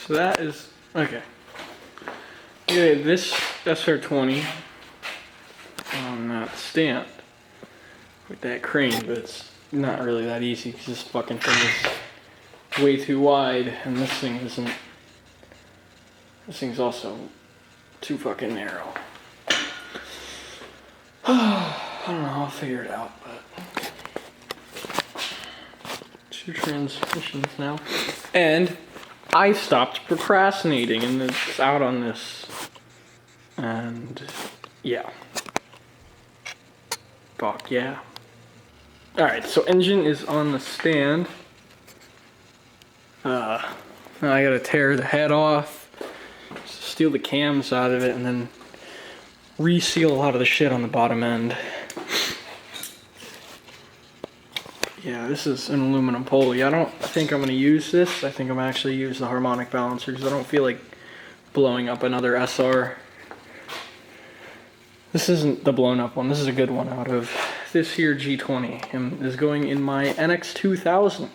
So that is, okay. Yeah, this SR20 on that stand with that crane, but it's not really that easy because this fucking thing is way too wide, and this thing isn't. This thing's also too fucking narrow. I don't know, I'll figure it out, but 2 transmissions now. And I stopped procrastinating and it's out on this. And yeah. Fuck yeah. Alright, so engine is on the stand. Now I gotta tear the head off, steal the cams out of it, and then reseal a lot of the shit on the bottom end. Yeah, this is an aluminum pulley. I don't think I'm going to use this. I think I'm actually use the harmonic balancer because I don't feel like blowing up another SR. This isn't the blown up one. This is a good one out of this here G20 and is going in my NX2000.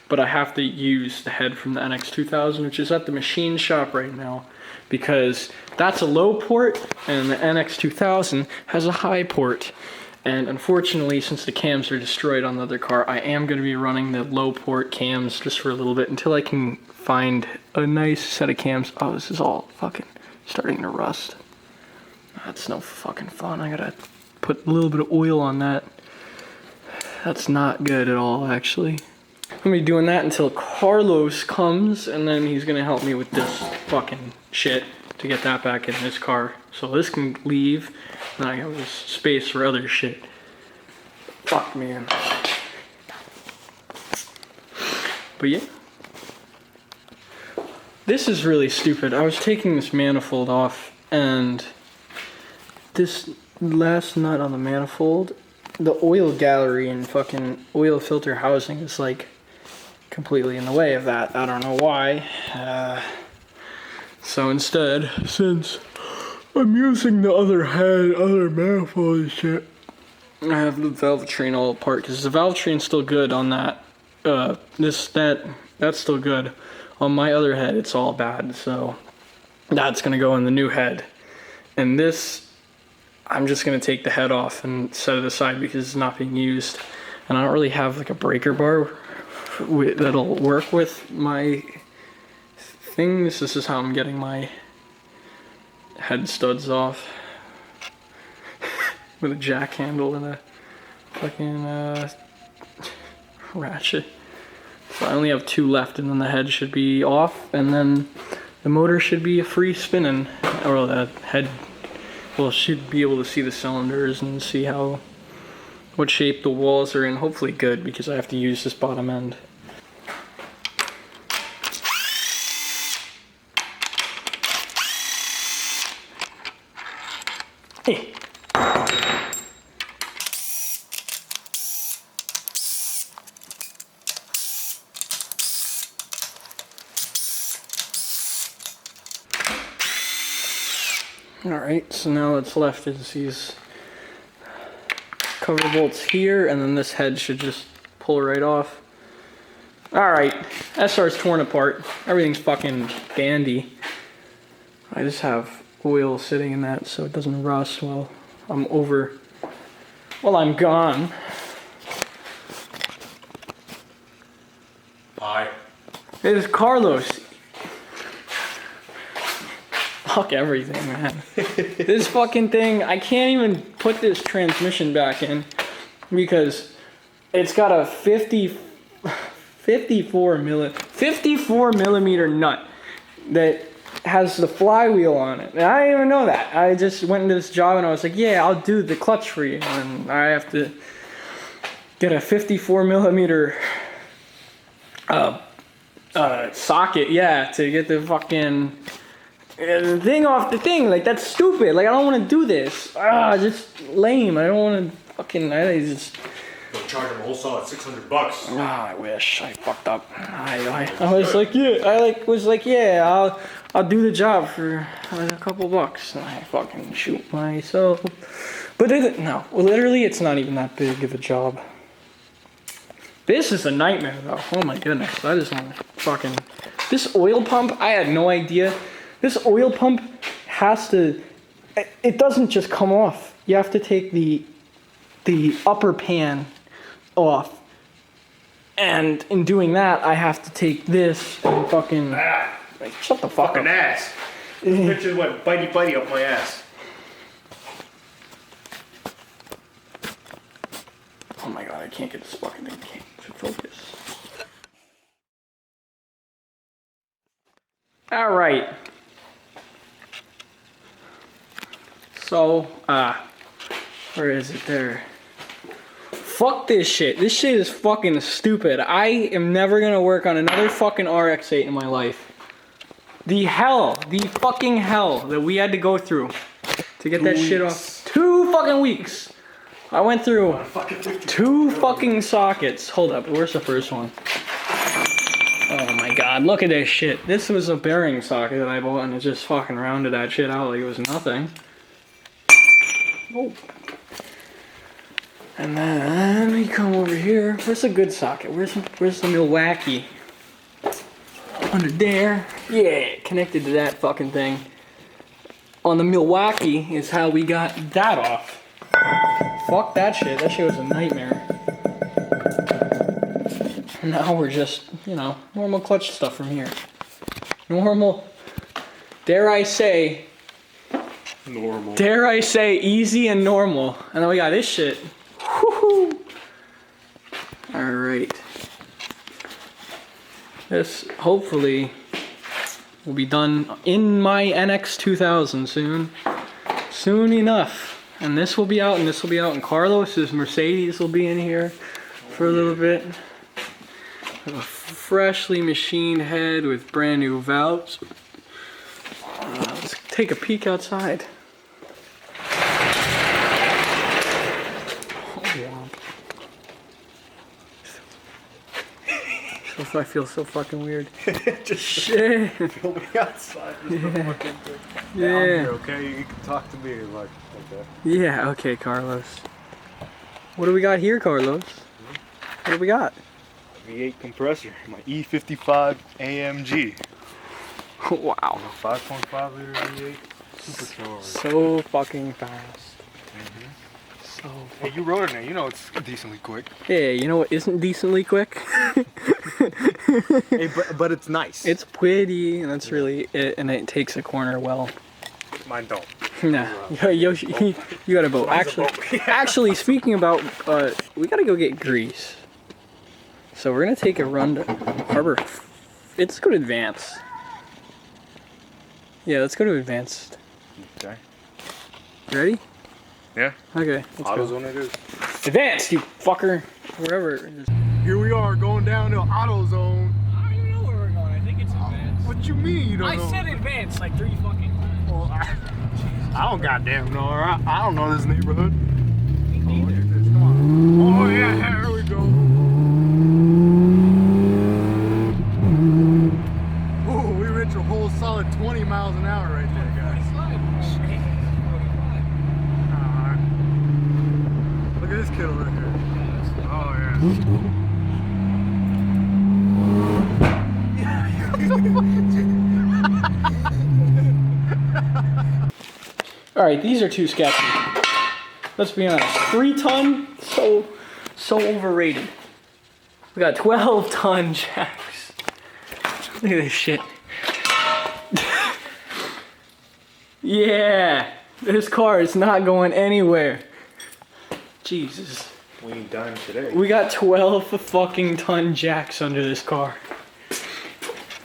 But I have to use the head from the NX2000, which is at the machine shop right now, because that's a low port and the NX2000 has a high port. And unfortunately, since the cams are destroyed on the other car, I am going to be running the low port cams just for a little bit until I can find a nice set of cams. Oh, this is all fucking starting to rust. That's no fucking fun. I gotta put a little bit of oil on that. That's not good at all, actually. I'm gonna be doing that until Carlos comes, and then he's gonna help me with this fucking shit to get that back in this car. So this can leave, and I have this space for other shit. Fuck, man. But yeah. This is really stupid. I was taking this manifold off, and this last nut on the manifold, the oil gallery and fucking oil filter housing is like completely in the way of that. I don't know why. So instead, since I'm using the other head, other manifold and shit, I have the valve train all apart because the valve train's still good on that. That's still good. On my other head, it's all bad. So that's gonna go in the new head. And this, I'm just gonna take the head off and set it aside because it's not being used. And I don't really have like a breaker bar that'll work with my things. This is how I'm getting my head studs off with a jack handle and a fucking ratchet. So I only have 2 left, and then the head should be off, and then the motor should be a free spinning, or the head, well, should be able to see the cylinders and see what shape the walls are in. Hopefully good, because I have to use this bottom end. Hey. Alright, so now what's left is these cover bolts here, and then this head should just pull right off. Alright, SR's torn apart. Everything's fucking dandy. I just have oil sitting in that so it doesn't rust while I'm gone. Hi. It is Carlos. Fuck everything, man. This fucking thing, I can't even put this transmission back in because it's got a 54 millimeter nut that has the flywheel on it. And I didn't even know that. I just went into this job and I was like, yeah, I'll do the clutch for you. And I have to get a 54 millimeter socket, yeah, to get the fucking thing off the thing. Like, that's stupid. Like, I don't want to do this. Just lame. I don't want to fucking, I just... They'll charge them a whole solid $600. I wish. I fucked up. I was like, yeah, I'll do the job for like a couple bucks. And I fucking shoot myself. But no, literally, it's not even that big of a job. This is a nightmare though. Oh my goodness. I just want to fucking... This oil pump, I had no idea. This oil pump has to... It doesn't just come off. You have to take the upper pan off. And in doing that, I have to take this and fucking... Like, shut the fuck Fucking up. ass. This bitch went bitey up my ass. Oh my god, I can't get this fucking thing to focus. Alright. So, where is it there? Fuck this shit. This shit is fucking stupid. I am never gonna work on another fucking RX-8 in my life. The fucking hell that we had to go through to get that shit off. 2 fucking weeks. I went through 2 fucking sockets. Hold up, where's the first one? Oh my god, look at this shit. This was a bearing socket that I bought and it just fucking rounded that shit out like it was nothing. Oh. And then we come over here. Where's a good socket? Where's the Milwaukee? Under there. Yeah, connected to that fucking thing. On the Milwaukee is how we got that off. Fuck that shit. That shit was a nightmare. Now we're just, you know, normal clutch stuff from here. Normal. Dare I say, easy and normal. And then we got this shit. Woohoo! Alright. This hopefully will be done in my NX 2000 soon. Soon enough. And this will be out, and this will be out, and Carlos's Mercedes will be in here for a little bit. A freshly machined head with brand new valves. Let's take a peek outside. I feel so fucking weird. Just shit. Feel me outside. Yeah. Yeah. Here, okay, you can talk to me like that. Yeah. Okay, Carlos. What do we got here, Carlos? What do we got? V8 compressor, my E55 AMG. Wow. 5.5 liter V8 supercharged. So fucking fast. So. Hey, you rode it now. You know it's decently quick. Yeah, you know what isn't decently quick? Hey, but it's nice. It's pretty, and that's really it. And it takes a corner well. Mine don't. Nah, Yoshi, you got a boat. Actually, speaking about, we gotta go get grease. So we're gonna take a run to Harbor. Let's go to Advanced. Yeah, let's go to Advanced. Okay. You ready? Yeah. Okay. AutoZone it is. Advanced, you fucker. Wherever. Here we are going down to AutoZone. I don't even know where we're going. I think it's Advanced. What you mean you don't know? I said Advanced like 3 fucking times. Well, I don't goddamn know. I don't know this neighborhood. Me neither. Come on. Oh yeah, here we go. Oh, we reached a whole solid 20 miles an hour right there, guys. Look at this kid over here. Oh yeah. Alright, these are too sketchy. Let's be honest. 3-ton, so overrated. We got 12-ton jacks. Look at this shit. Yeah, this car is not going anywhere. Jesus. We ain't dying today. We got 12 fucking ton jacks under this car.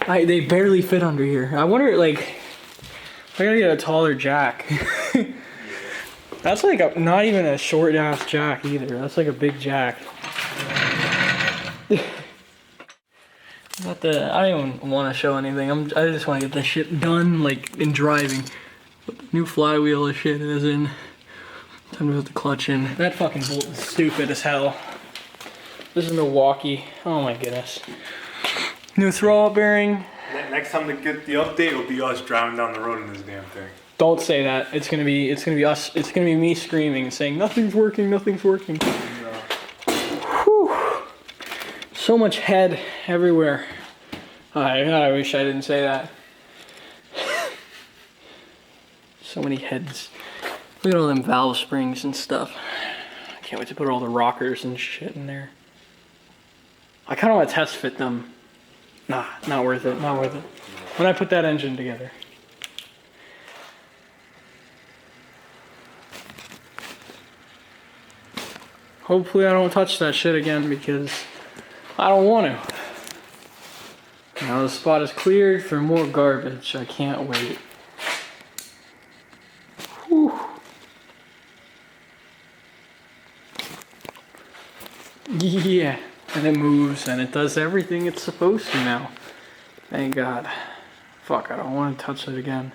They barely fit under here. I wonder, like, I gotta get a taller jack. That's like not even a short ass jack either. That's like a big jack. I don't even want to show anything. I just want to get this shit done, like in driving. New flywheel and shit is in. Time to put the clutch in. That fucking bolt is stupid as hell. This is Milwaukee. Oh my goodness. New throwout bearing. Next time to get the update will be us driving down the road in this damn thing. Don't say that. It's gonna be us. It's gonna be me screaming, saying nothing's working, nothing's working. No. Whew. So much head everywhere. I wish I didn't say that. So many heads. Look at all them valve springs and stuff. I can't wait to put all the rockers and shit in there. I kind of want to test fit them. Nah, not worth it, not worth it. When I put that engine together. Hopefully I don't touch that shit again because I don't want to. Now the spot is cleared for more garbage. I can't wait. Whew. Yeah, and it moves and it does everything it's supposed to now. Thank God. Fuck, I don't want to touch it again.